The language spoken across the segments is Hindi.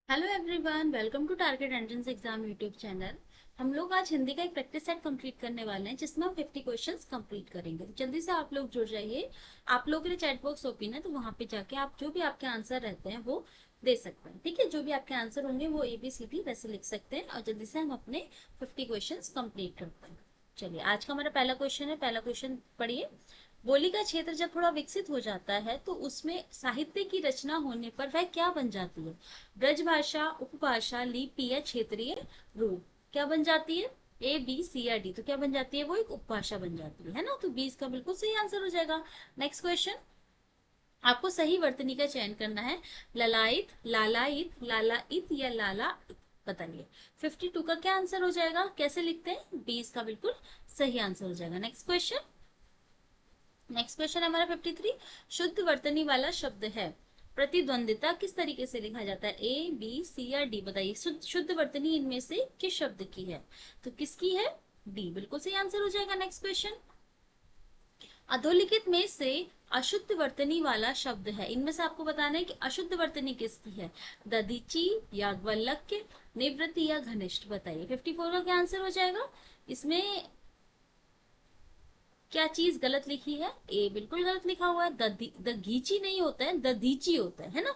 Hello everyone, welcome to target entrance exam YouTube channel. हम लोग आज हिंदी का एक प्रैक्टिस सेट कंप्लीट करने वाले हैं जिसमें हम 50 क्वेश्चंस कंप्लीट करेंगे। तो जल्दी से आप लोग जुड़ जाइए। आप लोगों के लिए चैट बॉक्स ओपन है, तो वहां पे जाके आप जो भी आपके आंसर रहते हैं वो दे सकते हैं। ठीक है, जो भी आपके आंसर होंगे वो ABCD वैसे लिख सकते हैं और जल्दी से हम अपने 50 क्वेश्चन कंप्लीट करते हैं। चलिए, आज का हमारा पहला क्वेश्चन है। पहला क्वेश्चन पढ़िए। बोली का क्षेत्र जब थोड़ा विकसित हो जाता है तो उसमें साहित्य की रचना होने पर वह क्या बन जाती है? ब्रजभाषा, उपभाषा, लिपि या क्षेत्रीय रूप। क्या बन जाती है? A B C या D। तो क्या बन जाती है? वो एक उपभाषा बन जाती है ना। तो 20 का बिल्कुल सही आंसर हो जाएगा। Next question. आपको सही वर्तनी का चयन करना है। ललायत, लालायत, लालाइत या लाला। बताइए 52 का क्या आंसर हो जाएगा? कैसे लिखते हैं? 20 का बिल्कुल सही आंसर हो जाएगा। Next question. नेक्स्ट क्वेश्चन हमारा 53। शुद्ध वर्तनी वाला शब्द है। प्रतिद्वंदिता किस तरीके से लिखा जाता है? A B C या D। बताइए शुद्ध वर्तनी इनमें से किस शब्द की है? तो किसकी है? D बिल्कुल सही आंसर हो जाएगा। Next question. अधोलिखित में से अशुद्ध वर्तनी वाला शब्द है। इनमें से आपको बताना है कि अशुद्ध वर्तनी किसकी है? दधीची, याज्ञवल्क्य, निवृत्ति या घनिष्ठ। बताइए 54 का क्या आंसर हो जाएगा? इसमें क्या चीज गलत लिखी है? ए बिल्कुल गलत लिखा हुआ है। दधीची नहीं होता है, दधीची होता है ना।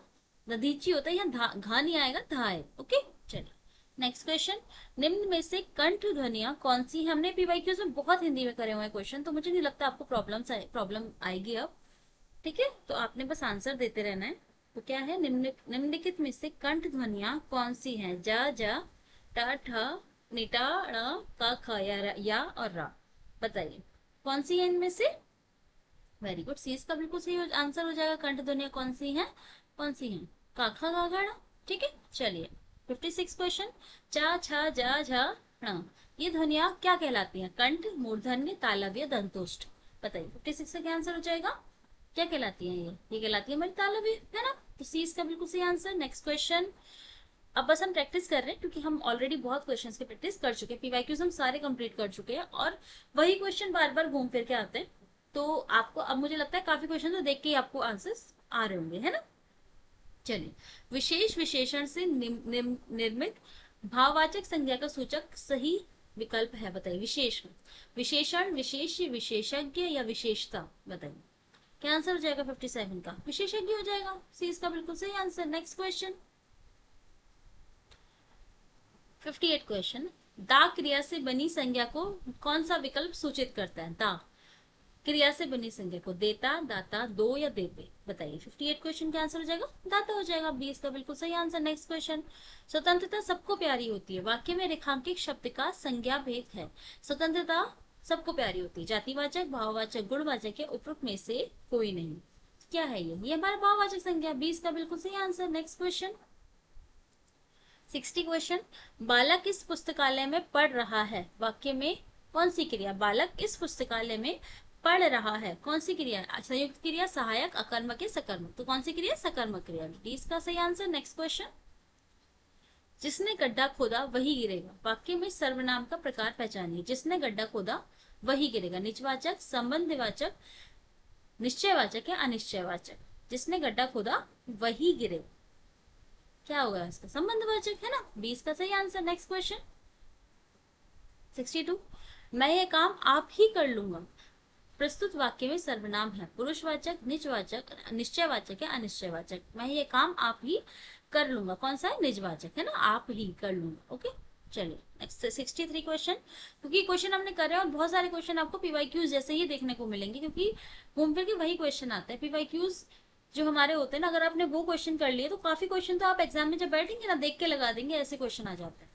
दधीची होता है, यहाँ घा नहीं आएगा, धा है। ओके, चलिए नेक्स्ट क्वेश्चन। निम्न में से कंठ ध्वनियां कौन सी है? हमने PYQs में बहुत हिंदी में करे हुए हैं क्वेश्चन, तो मुझे नहीं लगता आपको प्रॉब्लम आएगी अब। ठीक है, तो आपने बस आंसर देते रहना है। तो क्या है? निम्नलिखित में से कंठ ध्वनियां कौन सी हैं? जा, जा, टा, ठ, निटा, ण, क, ख या और रा। बताइए कौन सी है इनमें से? वेरी गुड, सी इसका बिल्कुल सही आंसर हो जाएगा। कंठ ध्वनियां कौन सी हैं? कौन सी हैं? काखा, गागड़। ठीक है, चलिए 56 क्वेश्चन। चा, छा, जा, झा, ण। ये ध्वनियां क्या कहलाती हैं? कंठ, मूर्धन्य, तालव्य या दंतोष्ठ। बताइए 56 का क्या आंसर हो जाएगा? क्या कहलाती है ये कहलाती है हमारी तालव्य, है ना। तो सी इसका बिल्कुल सही आंसर। Next question. अब बस हम प्रैक्टिस कर रहे हैं क्योंकि हम ऑलरेडी बहुत क्वेश्चंस की प्रैक्टिस कर चुके हैं। PYQs हम सारे कंप्लीट कर चुके हैं और वही क्वेश्चन बार बार घूम फिर के आते हैं। तो आपको अब मुझे लगता है काफी क्वेश्चन तो देख के ही आपको आंसर्स आ रहे होंगे, है ना। चलिए, विशेष विशेषण से निर्मित भाववाचक संज्ञा का सूचक सही विकल्प है। बताइए विशेष, विशेषण, विशेष्य, विशेषज्ञ या विशेषता। बताइए क्या आंसर हो जाएगा? 57 का विशेषज्ञ हो जाएगा। सी इसका बिल्कुल सही आंसर। Next question 58 question. दा क्रिया से बनी संज्ञा को कौन सा विकल्प सूचित करता है? दा क्रिया से बनी संज्ञा को देता, दाता, दो या देते। बताइए 58 क्वेश्चन का आंसर हो जाएगा दाता हो जाएगा। 20 का बिल्कुल सही आंसर। Next question. स्वतंत्रता सबको प्यारी होती है। वाक्य में रेखांकित शब्द का संज्ञा भेद है। स्वतंत्रता सबको प्यारी होती है। जातिवाचक, भाववाचक, गुणवाचक या उपयुक्त में से कोई नहीं। क्या है ये हमारा भाववाचक संज्ञा। 20 का बिल्कुल सही आंसर। Next question 60 question. बालक इस पुस्तकालय में पढ़ रहा है। वाक्य में कौन सी क्रिया? बालक इस पुस्तकालय में पढ़ रहा है, कौन सी क्रिया? संयुक्त क्रिया, सहायक, अकर्मक या सकर्मक। तो कौन सी क्रिया? सकर्मक क्रिया। डी इसका सही आंसर। Next question. जिसने गड्ढा खोदा वही गिरेगा। वाक्य में सर्वनाम का प्रकार पहचानिए। जिसने गड्ढा खोदा वही गिरेगा। निजवाचक, संबंधवाचक, निश्चयवाचक या अनिश्चयवाचक। जिसने गड्ढा खोदा वही गिरेगा। क्या होगा इसका? संबंधवाचक, है ना। 20 का सही आंसर। Next question 62। मैं ये काम आप ही कर लूंगा। प्रस्तुत वाक्य में सर्वनाम है। पुरुषवाचक, निजवाचक, निश्चयवाचक या अनिश्चयवाचक। मैं ये काम आप ही कर लूंगा, कौन सा है? निजवाचक, है ना। आप ही कर लूंगा। ओके, चलिए नेक्स्ट 63 क्वेश्चन। क्योंकि क्वेश्चन हमने करे और बहुत सारे क्वेश्चन आपको PYQs जैसे ही देखने को मिलेंगे क्योंकि घूम फिर के वही क्वेश्चन आते हैं। PYQs जो हमारे होते हैं ना, अगर आपने वो क्वेश्चन कर लिए तो काफी क्वेश्चन तो आप एग्जाम में जब बैठेंगे ना देख के लगा देंगे, ऐसे क्वेश्चन आ जाते हैं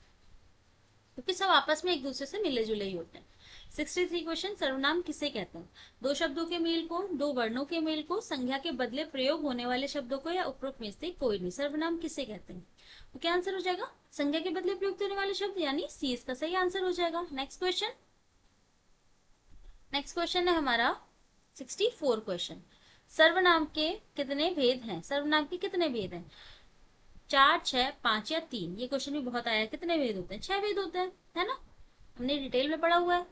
क्योंकि सब आपस में एक दूसरे से मिले जुले ही होते हैं। 63 क्वेश्चन। सर्वनाम किसे कहते हैं? दो शब्दों के मेल को, दो वर्णों के मेल को, संज्ञा के बदले प्रयोग होने वाले शब्दों को या उपरोक्त में से कोई नहीं। सर्वनाम किसे कहते हैं? तो क्या आंसर हो जाएगा? संज्ञा के बदले प्रयुक्त होने वाले शब्द, यानी सी इसका सही आंसर हो जाएगा। Next question. नेक्स्ट क्वेश्चन है हमारा 64 क्वेश्चन। सर्वनाम के कितने भेद हैं? सर्वनाम के कितने भेद हैं? 4, 6, 5 या 3। ये क्वेश्चन भी बहुत आया है। कितने भेद होते हैं? 6 भेद होते हैं, है ना। हमने डिटेल में पढ़ा हुआ है।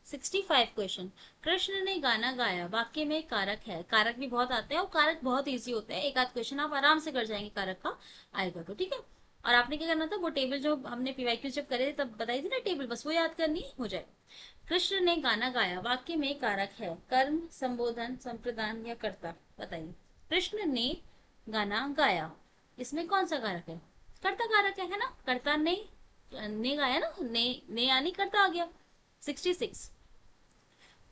65 क्वेश्चन। कृष्ण ने गाना गाया। वाक्य में कारक है। कारक भी बहुत आते हैं और कारक बहुत इजी होते हैं। एक आध क्वेश्चन आप आराम से कर जाएंगे कारक का आएगा तो। ठीक है, और आपने क्या करना था, वो टेबल जो हमने पीवाईक्यू जब करे थे तब बताई थी ना टेबल, बस वो याद करनी हो जाए। कृष्ण ने गाना गाया वाक्य में कारक है कर्म, संबोधन, संप्रदान या कर्ता, बताइए। कृष्ण ने गाना गाया, इसमें कौन सा कारक है? कर्ता कारक है ना, कर्ता ने गाया ना, ने यानी कर्ता आ गया। 66,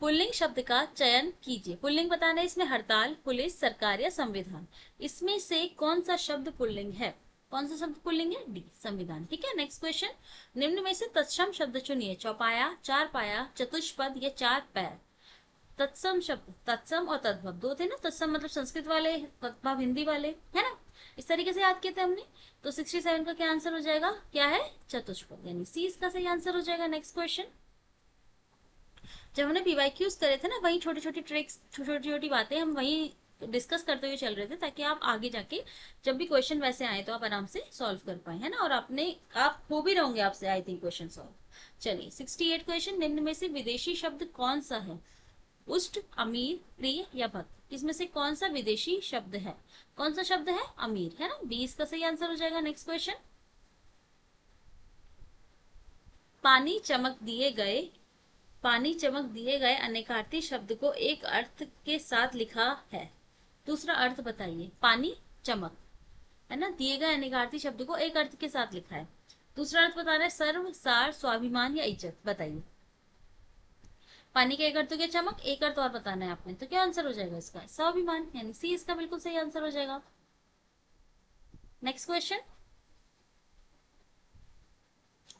पुल्लिंग शब्द का चयन कीजिए। पुल्लिंग बताना है इसमें हड़ताल, पुलिस, सरकार या संविधान। इसमें से कौन सा शब्द पुल्लिंग है? कौन सा शब्द पुल्लिंग है? डी, संविधान। ठीक है, नेक्स्ट क्वेश्चन, निम्न में से तत्सम शब्द चुनिए। चौपाया, चार पाया, चतुष्पद या चार पैर। तत्सम शब्द, तत्सम और तद्भव दो थे ना, तत्सम मतलब संस्कृत वाले, तद्भव हिंदी वाले, है ना, इस तरीके से याद किए थे हमने। तो 67 का क्या आंसर हो जाएगा? क्या है? चतुष्पद, यानी सी इसका सही आंसर हो जाएगा। नेक्स्ट क्वेश्चन, जब हमने पीवाईक्यूज करे थे ना, वही छोटी छोटी ट्रिक्स, छोटी छोटी बातें हम वही डिस्कस करते हुए चल रहे थे, ताकि आप आगे जाके जब भी क्वेश्चन वैसे आए तो आप आराम से सॉल्व कर पाए, है ना, और आप हो भी रहोगे आपसे आई थिंक क्वेश्चन सॉल्व। चलिए 68 क्वेश्चन, निम्न में से विदेशी शब्द कौन सा है? उष्ट, अमीर, प्रिय या भक्त। इसमें से कौन सा विदेशी शब्द है? कौन सा शब्द है? अमीर, है ना, 20 का सही आंसर हो जाएगा। नेक्स्ट क्वेश्चन, पानी चमक दिए गए, पानी चमक दिए गए अनेकार्थी शब्द को एक अर्थ के साथ लिखा है, दूसरा अर्थ बताइए। पानी चमक, है ना, दिए गए अनेकार्थी शब्द को एक अर्थ के साथ लिखा है, दूसरा अर्थ बताना है सर्व, सार, स्वाभिमान या इज्जत, बताइए। पानी का एक अर्थ हो गया चमक, एक अर्थ और बताना है आपने, तो क्या आंसर हो जाएगा इसका? स्वाभिमान, यानी सी इसका बिल्कुल सही आंसर हो जाएगा। Next question,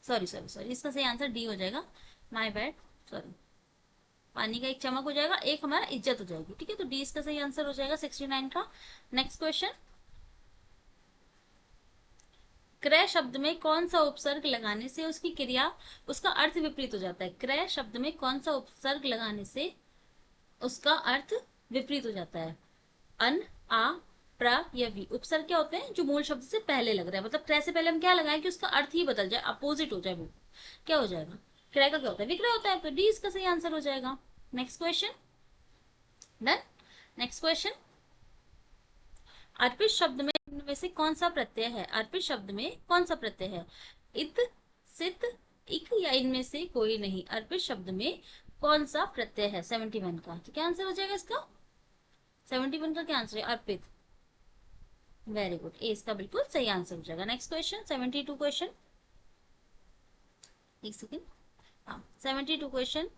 sorry sorry sorry, इसका सही आंसर डी हो जाएगा, माय बैड, सॉरी। पानी का एक चमक हो जाएगा, एक हमारा इज्जत हो जाएगी, ठीक है, तो डी इसका सही आंसर हो जाएगा 69 का। नेक्स्ट क्वेश्चन, क्रय शब्द में कौन सा उपसर्ग लगाने से उसकी क्रिया, उसका अर्थ विपरीत हो जाता है? क्रय शब्द में कौन सा उपसर्ग लगाने से उसका अर्थ विपरीत हो जाता है? अन, आ, प्र या वी। उपसर्ग क्या होते हैं? जो मूल शब्द से पहले लग रहा है, मतलब क्रय से पहले हम क्या लगाएं कि उसका अर्थ ही बदल जाए, अपोजिट हो जाए, वो क्या हो जाएगा? क्रय का क्या होता है? विक्रय होता है, तो डी इसका सही आंसर हो जाएगा। Next question, done. Next question, अर्पित शब्द में इनमें से कौन सा प्रत्यय है? अर्पित शब्द में कौन सा प्रत्यय है? इत, सित, इक या इनमें से कोई नहीं। अर्पित शब्द में कौन सा प्रत्यय है? 71 का, तो क्या आंसर हो जाएगा इसका? 71 का क्या आंसर है? अर्पित, वेरी गुड, ए इसका बिल्कुल सही आंसर हो जाएगा। नेक्स्ट क्वेश्चन 72 क्वेश्चन, एक सेकेंड, हाँ 72 क्वेश्चन,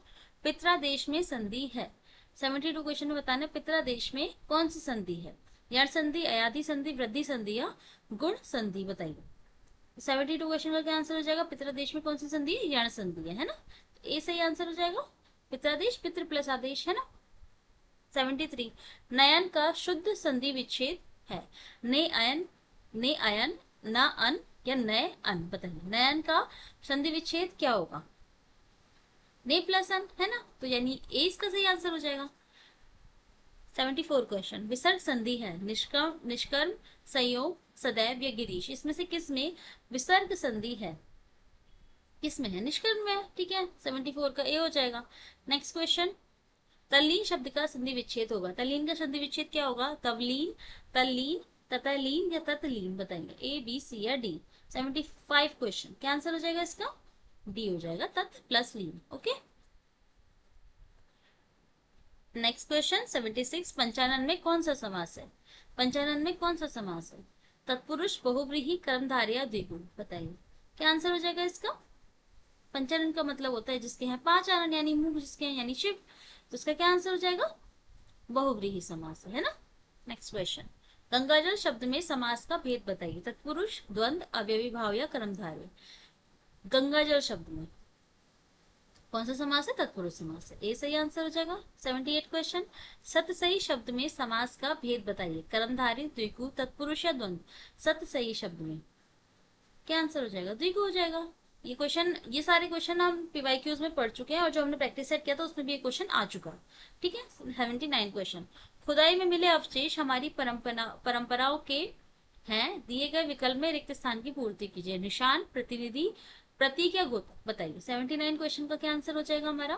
पित्रादेश में संधि है। 72 क्वेश्चन में बताना पित्रादेश में कौन सी संधि है? यण संधि, अयाधि संधि, वृद्धि संधि या गुण संधि, बताइए। 72 क्वेश्चन का क्या आंसर हो जाएगा? पित्रादेश में कौन सी संधि है? यण संधि है ना, तो ए सही आंसर हो जाएगा। पित्रादेश, पितृ प्लस आदेश, है ना। 73, नयन का शुद्ध संधि विच्छेद है। ने अयन, ने अयन, ना अन या नए अन, बताइए। नयन का संधि विच्छेद क्या होगा? ने प्लस अन, है ना, तो यानी ए इसका सही आंसर हो जाएगा। 74 क्वेश्चन, विसर्ग संधि है। निष्कर्म, निष्कर्म, संयोग, सदैव या गिरीश। इसमें से किस में विसर्ग संधि है? किस में है? निष्कर्म में है, ठीक है, 74 का ए हो जाएगा। नेक्स्ट क्वेश्चन, तल्लीन शब्द का संधि विच्छेद होगा। तल्लीन का संधि विच्छेद क्या होगा? तवलीन, तल्लीन, ततलीन या ततलीन, बताएंगे। ए, बी, सी या डी। 75 क्वेश्चन, क्या आंसर हो जाएगा इसका? डी हो जाएगा, तत् प्लस लीन, ओके। नेक्स्ट क्वेश्चन 76, पंचानन में कौन सा समास है? पंचानन में कौन सा समास है? तत्पुरुष, बहुव्रीहि, कर्मधारय, द्विगु, बताइए। क्या आंसर हो जाएगा इसका? पंचानन का मतलब होता है जिसके हैं 5 आनन, यानी मुंह जिसके हैं, यानी शिव, तो इसका क्या आंसर हो जाएगा? बहुव्रीहि समास है ना। नेक्स्ट क्वेश्चन, गंगाजल शब्द में समास का भेद बताइए। तत्पुरुष, द्वंद, अव्ययी भाव या कर्मधारय। गंगाजल शब्द में कौन सा समास है? तत्पुरुष समास है, ए सही आंसर हो जाएगा। 78 क्वेश्चन, सतसही शब्द में समास का भेद बताइए। कर्मधारय, द्विगु, तत्पुरुष या द्वंद। सतसही शब्द में क्या आंसर हो जाएगा? द्विगु हो जाएगा। ये क्वेश्चन, ये सारे क्वेश्चन हम पीवाईक्यूज में पढ़ चुके हैं, और जो हमने प्रैक्टिस सेट किया था उसमें भी ये क्वेश्चन आ चुका, ठीक है। 79 क्वेश्चन, खुदाई में मिले अवशेष हमारी परंपराओं के हैं, दिए गए विकल्प में रिक्त स्थान की पूर्ति कीजिए। निशान, प्रतिनिधि, प्रतीक या गोत्र, बताइए। 79 क्वेश्चन का क्या आंसर हो जाएगा हमारा?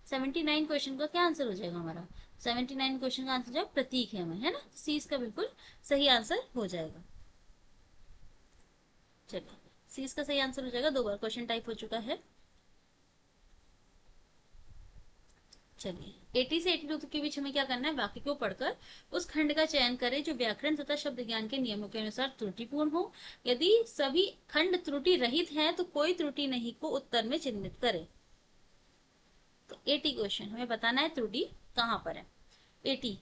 79 क्वेश्चन का क्या आंसर हो जाएगा हमारा? 79 क्वेश्चन का आंसर जो प्रतीक है हमें, है ना, सी इसका बिल्कुल सही आंसर हो जाएगा। चलिए, सी इसका सही आंसर हो जाएगा, 2 बार क्वेश्चन टाइप हो चुका है। चलिए, 80 से 82 के बीच हमें क्या करना है, वाक्य को पढ़कर उस खंड का चयन करें जो व्याकरण तथा शब्द ज्ञान के नियमों के अनुसार त्रुटिपूर्ण हो। यदि सभी खंड त्रुटि रहित हैं तो कोई त्रुटि नहीं को उत्तर में चिन्हित करें। तो 80 क्वेश्चन हमें बताना है त्रुटि कहाँ पर है। 80,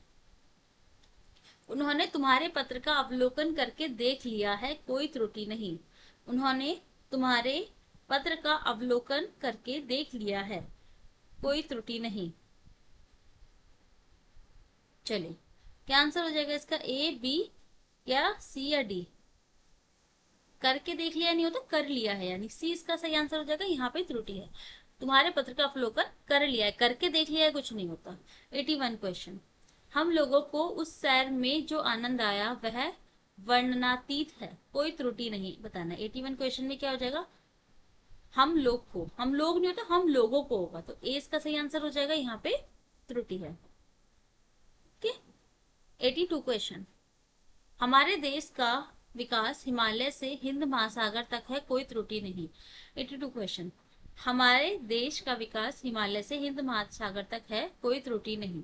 उन्होंने तुम्हारे पत्र का अवलोकन करके देख लिया है, कोई त्रुटि नहीं। उन्होंने तुम्हारे पत्र का अवलोकन करके देख लिया है, कोई त्रुटि नहीं। चलिए, क्या आंसर हो जाएगा इसका, ए बी या सी या डी। करके देख लिया नहीं होता, कर लिया है, यानी सी इसका सही आंसर हो जाएगा। यहाँ पे त्रुटि है, तुम्हारे पत्र का अवलोकन कर लिया है, करके देख लिया है कुछ नहीं होता। 81 क्वेश्चन, हम लोगों को उस सैर में जो आनंद आया वह वर्णनातीत है, कोई त्रुटि नहीं, बताना। 81 क्वेश्चन में क्या हो जाएगा, हम लोग को, हम लोग नहीं होता, हम लोगों को होगा, तो ए इसका सही आंसर हो जाएगा, यहाँ पे त्रुटि है। ओके। 82 क्वेश्चन, हमारे देश का विकास हिमालय से हिंद महासागर तक है, कोई त्रुटि नहीं। 82 क्वेश्चन, हमारे देश का विकास हिमालय से हिंद महासागर तक है, कोई त्रुटि नहीं।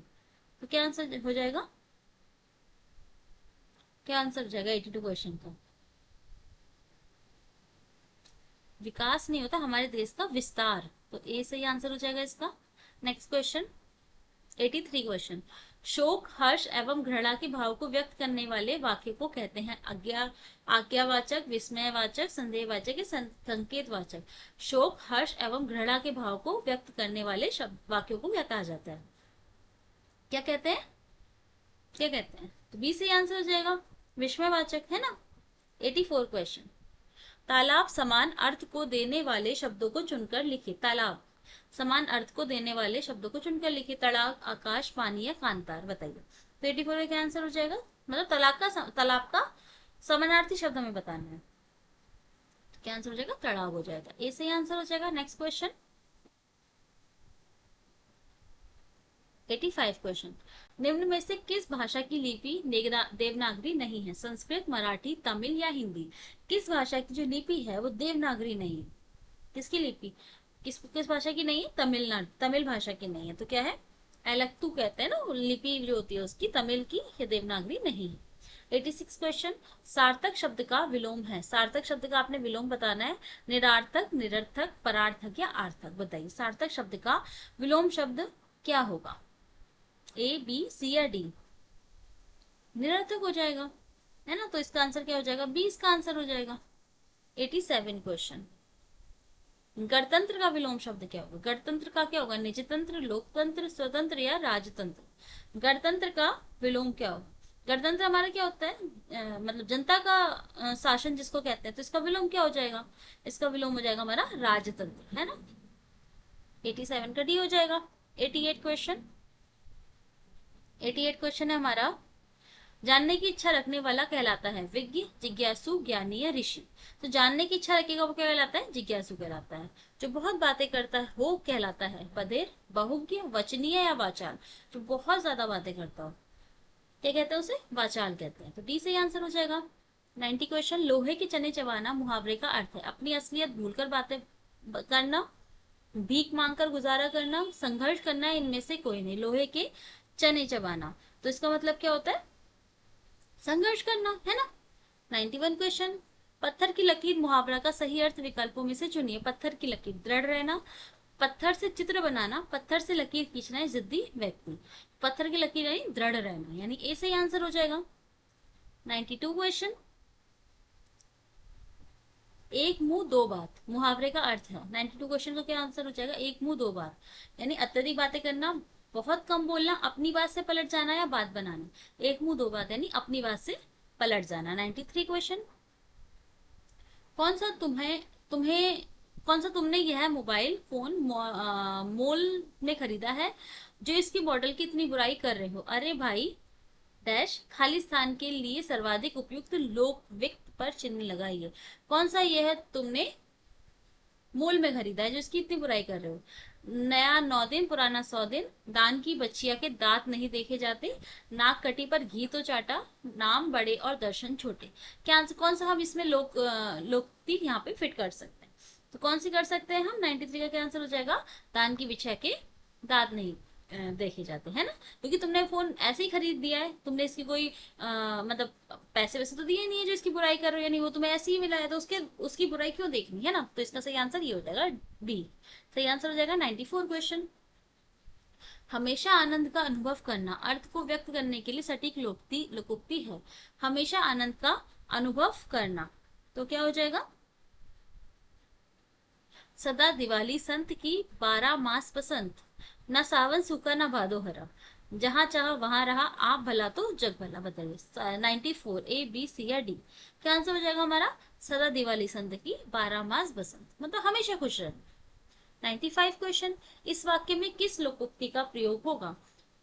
तो क्या आंसर हो जाएगा, क्या आंसर हो जाएगा 82 क्वेश्चन का, विकास नहीं होता, हमारे देश का विस्तार, तो ए सही आंसर हो जाएगा इसका। नेक्स्ट क्वेश्चन, 83 क्वेश्चन, शोक, हर्ष एवं घृणा के भाव को व्यक्त करने वाले वाक्य को कहते हैं आज्ञावाचक, विस्मयवाचक, संदेहवाचक या संकेतवाचक। शोक, हर्ष एवं घृणा के भाव को व्यक्त करने वाले शब्द वाक्यों को क्या कहा जाता है, क्या कहते हैं, क्या कहते हैं, तो बी से आंसर हो जाएगा, विस्मयवाचक, है ना। 84 क्वेश्चन, तालाब समान अर्थ को देने वाले शब्दों को चुनकर लिखिए। तालाब समान अर्थ को देने वाले शब्दों को चुनकर लिखिए। तड़ाक, आकाश, पानी या कांतार, बताइए। तो 84 में क्या आंसर हो जाएगा, मतलब तालाब का समानार्थी शब्द हमें बताना है, तो क्या आंसर हो जाएगा, तड़ाव हो जाएगा, ए से आंसर हो जाएगा। नेक्स्ट क्वेश्चन, 85 क्वेश्चन, निम्न में से किस भाषा की लिपि देवनागरी नहीं है, संस्कृत, मराठी, तमिल या हिंदी। किस भाषा की जो लिपि है वो देवनागरी नहीं है, किसकी लिपि, किस भाषा की नहीं है, तमिलनाडु, तमिल भाषा की नहीं है, तो क्या है, एलक्तू कहते हैं ना लिपि जो होती है उसकी, तमिल की, ये देवनागरी नहीं है। 86 क्वेश्चन, सार्थक शब्द का विलोम है, सार्थक शब्द का आपने विलोम बताना है, निरार्थक, निरर्थक, परार्थक या आर्थक, बताइए। सार्थक शब्द का विलोम शब्द क्या होगा, ए बी सी या डी। निरर्थक हो जाएगा, है ना, तो इसका आंसर क्या हो जाएगा, बी इसका आंसर हो जाएगा। 87 क्वेश्चन, गणतंत्र का विलोम शब्द क्या होगा, गणतंत्र का क्या होगा, निजतंत्र, लोकतंत्र, स्वतंत्र या राजतंत्र। गणतंत्र का विलोम क्या होगा, गणतंत्र हमारा क्या होता है, मतलब जनता का शासन जिसको कहते हैं, तो इसका विलोम क्या हो जाएगा, इसका विलोम हो जाएगा हमारा राजतंत्र, है ना। 87 का डी हो जाएगा। 88 क्वेश्चन, 88 क्वेश्चन है हमारा, जानने की इच्छा रखने वाला कहलाता है विज्ञ, जिज्ञासु, ज्ञानी या ऋषि। तो जानने की इच्छा रखेगा वो क्या कहलाता है, जिज्ञासु कहलाता है। जो बहुत बातें करता है वो कहलाता है बधिर, बहुज्ञ, वचनीय या वाचाल। जो बहुत ज्यादा बातें करता हो क्या कहते हैं, उसे वाचाल कहते हैं, तो डी से आंसर हो जाएगा। 90 क्वेश्चन, लोहे के चने चबाना मुहावरे का अर्थ है अपनी असलियत भूलकर बातें करना, भीख मांगकर गुजारा करना, संघर्ष करना, इनमें से कोई नहीं। लोहे के चने चबाना, तो इसका मतलब क्या होता है, संघर्ष करना, है ना। 91 क्वेश्चन, पत्थर की लकीर मुहावरा का सही अर्थ विकल्पों में से चुनिए। पत्थर की लकीर, दृढ़ रहना, पत्थर से चित्र बनाना, पत्थर से लकीर खींचना है जिद्दी व्यक्ति। पत्थर की लकीर यानी दृढ़ रहना, यानी ए सही आंसर हो जाएगा। 92 क्वेश्चन, एक मुंह दो बात मुहावरे का अर्थ है। 92 क्वेश्चन का क्या आंसर हो जाएगा, एक मुंह दो बात, यानी अत्यधिक बातें करना, बहुत कम बोलना, अपनी बात से पलट जाना या बात बनाना। एक मुंह दो बात यानी अपनी बात से पलट जाना। 93 क्वेश्चन, कौन सा तुम्हें तुम्हें कौन सा तुमने यह मोबाइल फोन मोल में खरीदा है जो इसकी मॉडल की इतनी बुराई कर रहे हो। अरे भाई डैश, खाली स्थान के लिए सर्वाधिक उपयुक्त लोक वित्त पर चिन्ह लगाइए। कौन सा यह तुमने मोल में खरीदा है जो इसकी इतनी बुराई कर रहे हो। नया 9 दिन पुराना 100 दिन, दान की बच्चिया के दांत नहीं देखे जाते, नाक कटी पर घी तो चाटा, नाम बड़े और दर्शन छोटे। क्या कौन सा हम इसमें लोकोक्ति यहाँ पे फिट कर सकते हैं? तो कौन सी कर सकते हैं हम? 93 का क्या आंसर हो जाएगा? दान की बिछिया के दांत नहीं देखे जाते, है ना? क्योंकि तुमने फोन ऐसे ही खरीद दिया है, तुमने इसकी कोई मतलब पैसे वैसे तो दिए नहीं है जो इसकी बुराई कर रहे हो, या नहीं, वो तुम्हें ऐसे ही मिला है, तो उसके उसकी बुराई क्यों देखनी है ना? तो इसका सही आंसर ये हो जाएगा बी। सही आंसर हो जाएगा 94 क्वेश्चन। हमेशा आनंद का अनुभव करना अर्थ को व्यक्त करने के लिए सटीक लोकोक्ति है। हमेशा आनंद का अनुभव करना, तो क्या हो जाएगा? सदा दिवाली संत की, 12 मास बसंत, न सावन सूखा न भादो हरा, जहां चाह वहां रहा, आप भला तो जग भला। बताइए 94, ए बी सी या डी? क्या आंसर हो जाएगा हमारा? सदा दिवाली संत की, 12 मास बसंत, मतलब हमेशा खुश रहना। 95 क्वेश्चन। इस वाक्य में किस लोकोक्ति का प्रयोग होगा?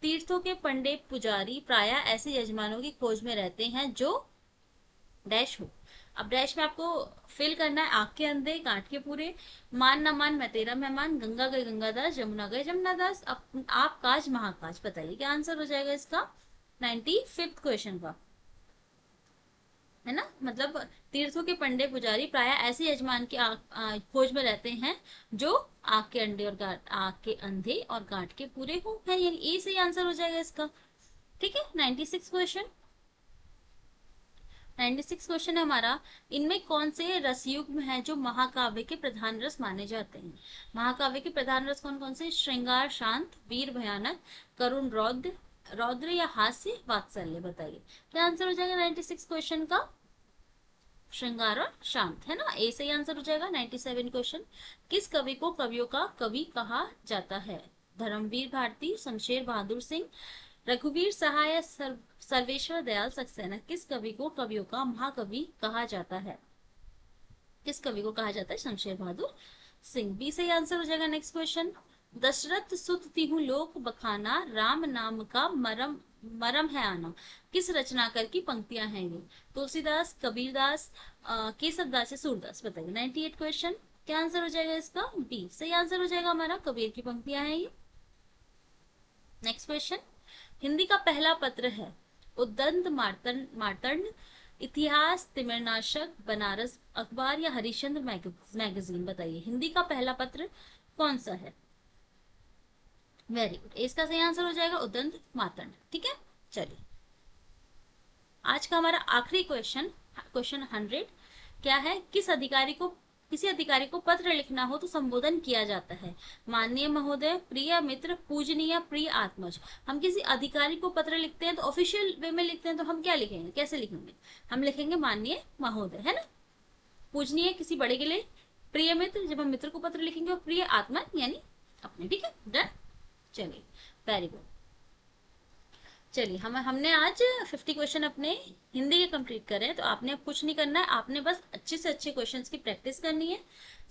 तीर्थों के पंडे पुजारी प्राय ऐसे यजमानों की खोज में रहते हैं जो डैश हो। अब डैश में आपको फिल करना है, आंख के अंधे गांठ के पूरे, मान न मान मैं तेरा मेहमान, गंगा गए गंगादास, जमुना गए जमुनादास, आप काज महाकाज। बताइए क्या आंसर हो जाएगा इसका? 95th क्वेश्चन का, है ना? मतलब तीर्थों के पंडे पुजारी प्राय ऐसे यजमान की खोज में रहते हैं जो आंख के अंडे और गांठ, आंख के अंधे और गांठ के पूरे हो, है, यानी ए सही आंसर हो जाएगा इसका। ठीक है। 96 क्वेश्चन। 96 क्वेश्चन है हमारा, इनमें कौन से रसयुग्म है जो महाकाव्य के प्रधान रस माने जाते हैं? महाकाव्य के प्रधान रस कौन कौन से? श्रृंगार शांत, वीर भयानक, करुण रौद्र, रौद्र या हास्य, वात्सल्य। बताइए क्या आंसर हो जाएगा 96 क्वेश्चन का? श्रृंगार और शांत, है ना? ए सही आंसर हो जाएगा। 97 क्वेश्चन। किस कवि को कवियों का कवि कहा जाता है? धर्मवीर भारती, शमशेर बहादुर सिंह, रघुवीर सहाय, सर्वेश्वर दयाल सक्सेना। किस कवि को कवियों का महाकवि कहा जाता है? किस कवि को कहा जाता है? शमशेर बहादुर सिंह। बी सही आंसर हो जाएगा। Next question. दशरथ सुत तिहु लोक बखाना, राम नाम का मरम मरम है आना। किस रचनाकार की पंक्तियां हैं ये? तुलसीदास, कबीरदास, केसरदास या सूरदास। बताइए 98 क्वेश्चन। क्या आंसर हो जाएगा इसका? बी सही आंसर हो जाएगा हमारा, कबीर की पंक्तियां हैं ये। Next question. हिंदी का पहला पत्र है उद्दंत मार्तंड, इतिहास, तिमिरनाशक, बनारस अखबार या हरिश्चंद्र मैगजीन। बताइए हिंदी का पहला पत्र कौन सा है? वेरी गुड, इसका सही आंसर हो जाएगा उद्दंत मार्तंड। ठीक है। चलिए आज का हमारा आखिरी क्वेश्चन, क्वेश्चन 100 क्या है? किसी अधिकारी को पत्र लिखना हो तो संबोधन किया जाता है। माननीय महोदय, प्रिय मित्र, पूजनीय, प्रिय आत्मज। हम किसी अधिकारी को पत्र लिखते हैं तो ऑफिशियल वे में लिखते हैं, तो हम क्या लिखेंगे, कैसे लिखेंगे? हम लिखेंगे माननीय महोदय, है ना? पूजनीय किसी बड़े के लिए, प्रिय मित्र जब हम मित्र को पत्र लिखेंगे, और प्रिय आत्मा यानी अपने। ठीक है, डन। चलिए वेरी गुड। चलिए हमने आज 50 क्वेश्चन अपने हिंदी के कंप्लीट करे हैं। तो आपने अब कुछ नहीं करना है, आपने बस अच्छे से अच्छे क्वेश्चंस की प्रैक्टिस करनी है,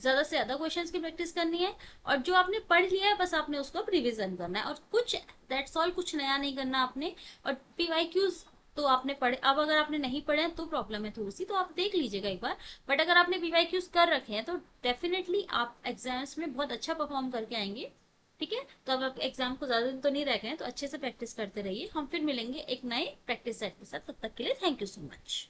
ज्यादा से ज्यादा क्वेश्चंस की प्रैक्टिस करनी है, और जो आपने पढ़ लिया है बस आपने उसको रिविजन करना है, और कुछ दैट्स ऑल, कुछ नया नहीं करना आपने। और पीवाईक्यूज तो आपने पढ़े, अब अगर आपने नहीं पढ़े हैं तो प्रॉब्लम है थोड़ी सी, तो आप देख लीजिएगा एक बार। बट अगर आपने पीवाईक्यूज कर रखे हैं तो डेफिनेटली आप एग्जाम्स में बहुत अच्छा परफॉर्म करके आएंगे। ठीक है। तो अब आप एग्जाम को ज्यादा दिन तो नहीं रह गए हैं, तो अच्छे से प्रैक्टिस करते रहिए। हम फिर मिलेंगे एक नए प्रैक्टिस सेट के साथ, तब तक के लिए थैंक यू सो मच।